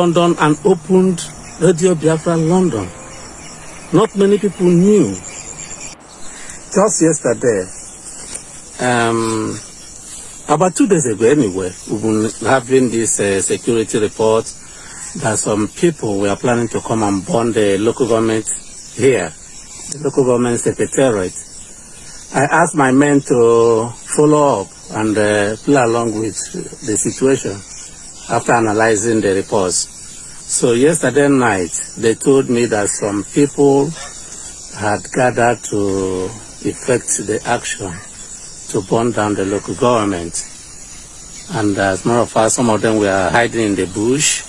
London and opened Radio Biafra London. Not many people knew. Just yesterday, about 2 days ago anyway, we've been having this security report that some people were planning to come and burn the local government here, the local government secretariat. I asked my men to follow up and play along with the situation after analyzing the reports. So yesterday night, they told me that some people had gathered to effect the action to burn down the local government. And as a matter of fact, some of them were hiding in the bush,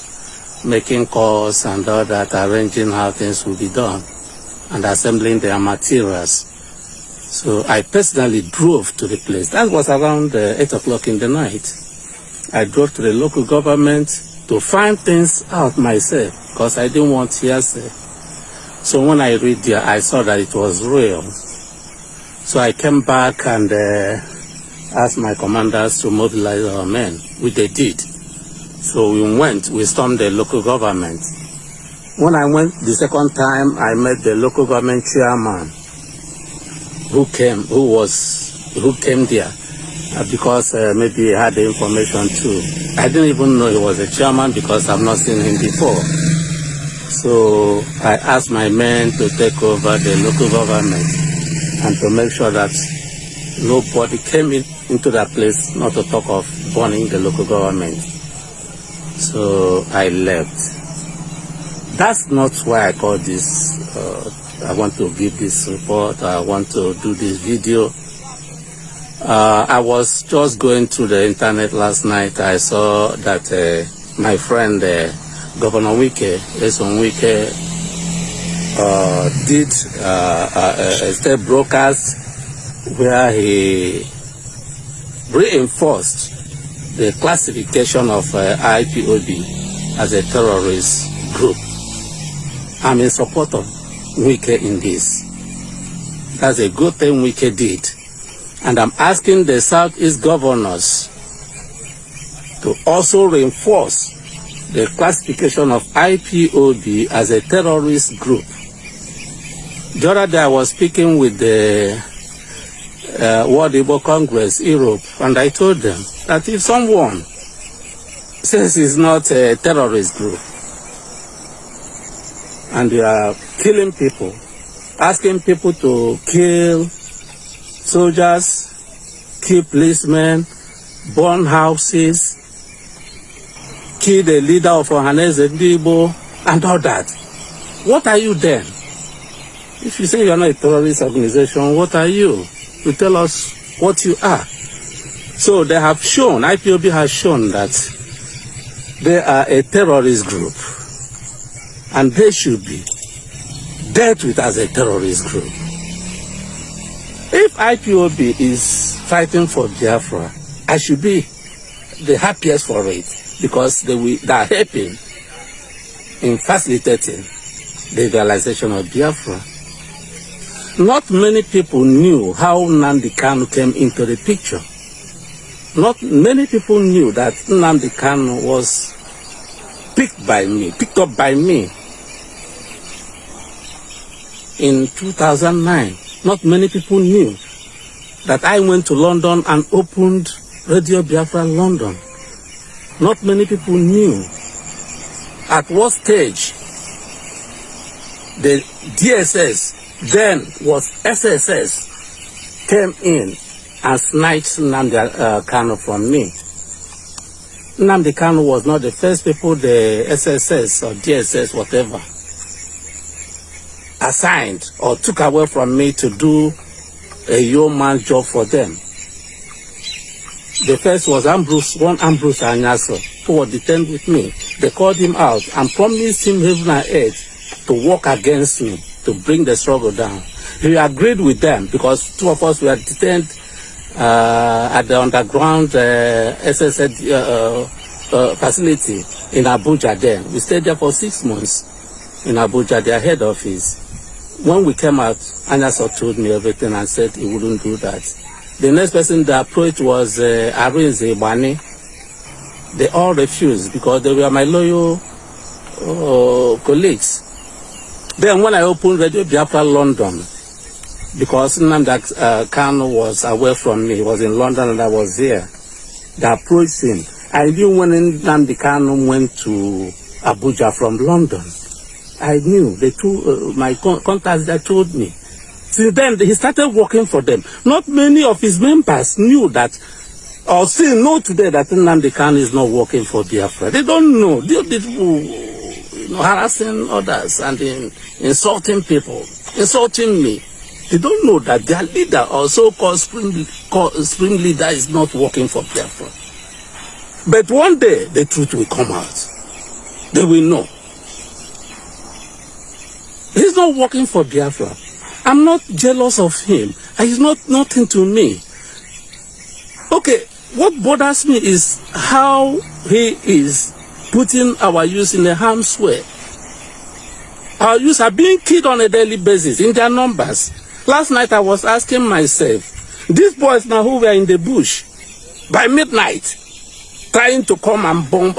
making calls and all that, arranging how things will be done and assembling their materials. So I personally drove to the place. That was around 8 o'clock in the night. I drove to the local government to find things out myself because I didn't want hearsay. So when I read there, I saw that it was real. So I came back and asked my commanders to mobilize our men, which they did. So we stormed the local government. When I went the second time, I met the local government chairman who came there because maybe he had the information too. I didn't even know he was a chairman because I've not seen him before. So I asked my men to take over the local government and to make sure that nobody came into that place, not to talk of burning the local government. So I left. That's not why I called this. I want to give this report. I want to do this video. I was just going through the internet last night. I saw that my friend, Governor Wike, Wike, did a state broadcast where he reinforced the classification of IPOB as a terrorist group. I'm in support of Wike in this. That's a good thing Wike did. And I'm asking the Southeast governors to also reinforce the classification of IPOB as a terrorist group. The other day I was speaking with the World Igbo Congress, Europe, and I told them that if someone says it's not a terrorist group, and they are killing people, asking people to kill soldiers, kill policemen, burn houses, kill the leader of Ohaneze Igbo, and all that. What are you then? If you say you're not a terrorist organization, what are you? You tell us what you are. So they have shown, IPOB has shown that they are a terrorist group, and they should be dealt with as a terrorist group. If IPOB is fighting for Biafra, I should be the happiest for it because they are helping in facilitating the realization of Biafra. Not many people knew how Nnamdi Kanu came into the picture. Not many people knew that Nnamdi Kanu was picked up by me in 2009. Not many people knew that I went to London and opened Radio Biafra London. Not many people knew at what stage the DSS, then was SSS, came in and snatched Nnamdi Kanu from me. Nnamdi Kanu was not the first people the SSS or DSS, whatever, assigned or took away from me to do a yeoman's job for them. The first was Ambrose Anyaso, who was detained with me. They called him out and promised him heaven and earth to work against me, to bring the struggle down. He agreed with them because two of us were detained at the underground SSS facility in Abuja then. We stayed there for 6 months in Abuja, their head office. When we came out, Anyaso told me everything and said he wouldn't do that. The next person they approached was Arinze Bani. They all refused because they were my loyal colleagues. Then when I opened Radio Biafra London, because Nnamdi Kanu was away from me, he was in London and I was here, they approached him. I knew when Nnamdi Kanu went to Abuja from London. I knew. They told, my contacts that told me. Since then, he started working for them. Not many of his members knew that, or still know today that Nnamdi Kanu is not working for Biafra. They don't know. They harassing others and insulting people, insulting me. They don't know that their leader or so-called spring leader is not working for Biafra. But one day, the truth will come out. They will know. He's not working for Biafra. I'm not jealous of him. He's not nothing to me. Okay, what bothers me is how he is putting our youth in a harm's way. Our youth are being killed on a daily basis in their numbers. Last night I was asking myself, these boys now who were in the bush by midnight trying to come and bomb,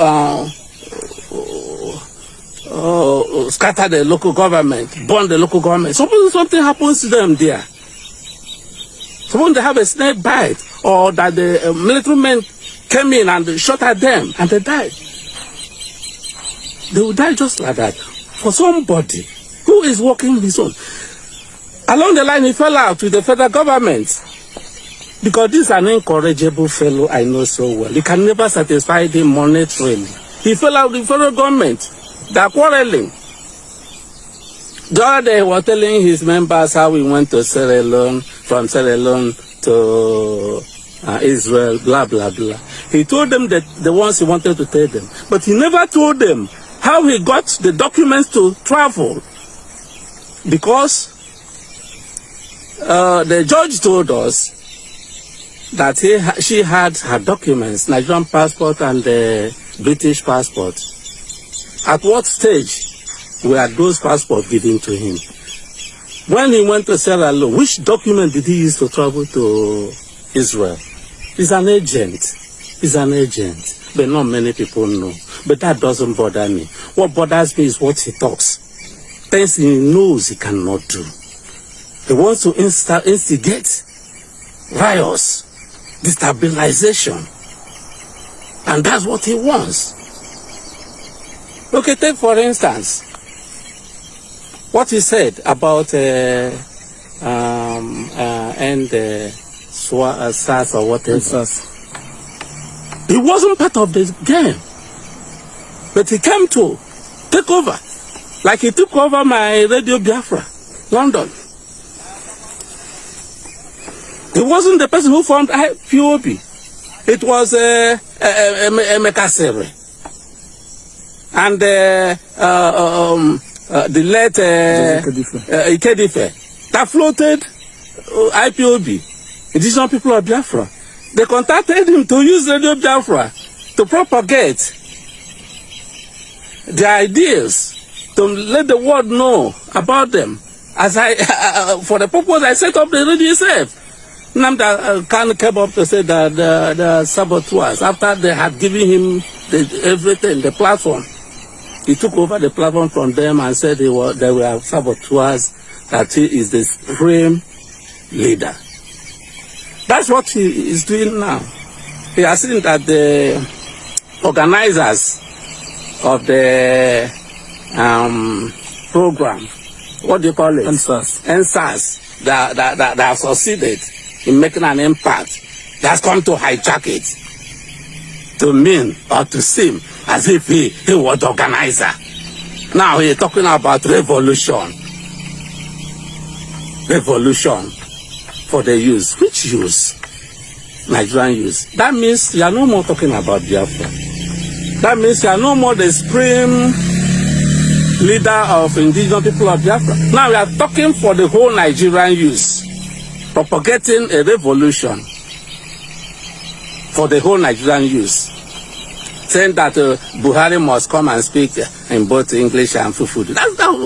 scatter the local government, burn the local government. Suppose something happens to them there. Suppose they have a snake bite, or that the military men came in and shot at them and they died. They will die just like that. For somebody who is working his own. Along the line, he fell out with the federal government. Because this is an incorrigible fellow I know so well. He can never satisfy him monetarily. He fell out with the federal government. They are quarreling. The other day, he was telling his members how he went to Sierra Leone, from Sierra Leone to Israel, blah, blah, blah. He told them that the ones he wanted to tell them. But he never told them how he got the documents to travel. Because the judge told us that she had her documents, Nigerian passport and the British passport. At what stage were those passports given to him? When he went to Sierra Leone, which document did he use to travel to Israel? He's an agent. He's an agent. But not many people know. But that doesn't bother me. What bothers me is what he talks. Things he knows he cannot do. He wants to instigate riots, destabilization. And that's what he wants. Okay, take for instance what he said about SARS or whatever. He wasn't part of the game, but he came to take over, like he took over my Radio Biafra, London. He wasn't the person who formed IPOB. It was Emeka and the late Ikedife that floated IPOB, Indigenous People of Biafra. They contacted him to use Radio Biafra to propagate their ideas, to let the world know about them. As for the purpose I set up the radio itself. Nnamdi Kanu came up to say that the saboteurs, after they had given him everything, the platform, he took over the platform from them and said they were saboteurs, that he is the supreme leader. That's what he is doing now. He has seen that the organizers of the program, what do you call it? NSAS, that have succeeded in making an impact, he has come to hijack it to mean or to seem as if he was the organizer. Now he is talking about revolution. Revolution for the youth. Which youth? Nigerian youth. That means you are no more talking about Biafra. That means you are no more the supreme leader of Indigenous People of Biafra. Now we are talking for the whole Nigerian youth, propagating a revolution for the whole Nigerian youth, saying that Buhari must come and speak in both English and Fufudu.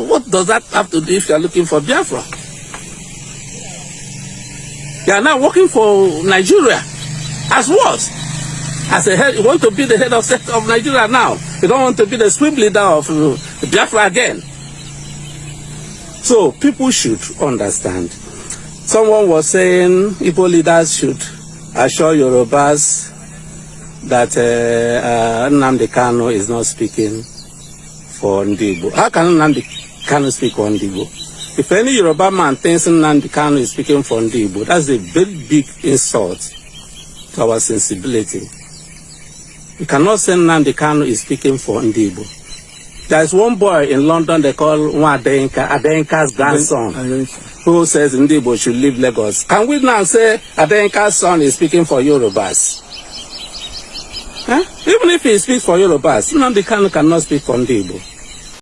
What does that have to do if you are looking for Biafra? You are now working for Nigeria. As what? As a head, you want to be the head of state of Nigeria now. You don't want to be the sweep leader of Biafra again. So people should understand. Someone was saying Igbo leaders should assure Yorubas that Nnamdi Kanu is not speaking for Ndigbo. How can Nnamdi Kanu speak for Ndigbo? If any Yoruba man thinks Nnamdi Kanu is speaking for Ndigbo, that's a very big insult to our sensibility. You cannot say Nnamdi Kanu is speaking for Ndigbo. There is one boy in London they call Adenka's grandson, who says Ndigbo should leave Lagos. Can we now say Adenka's son is speaking for Yorubas? Huh? Even if he speaks for Yorubas, Nnamdi Kanu cannot speak for Ndigbo.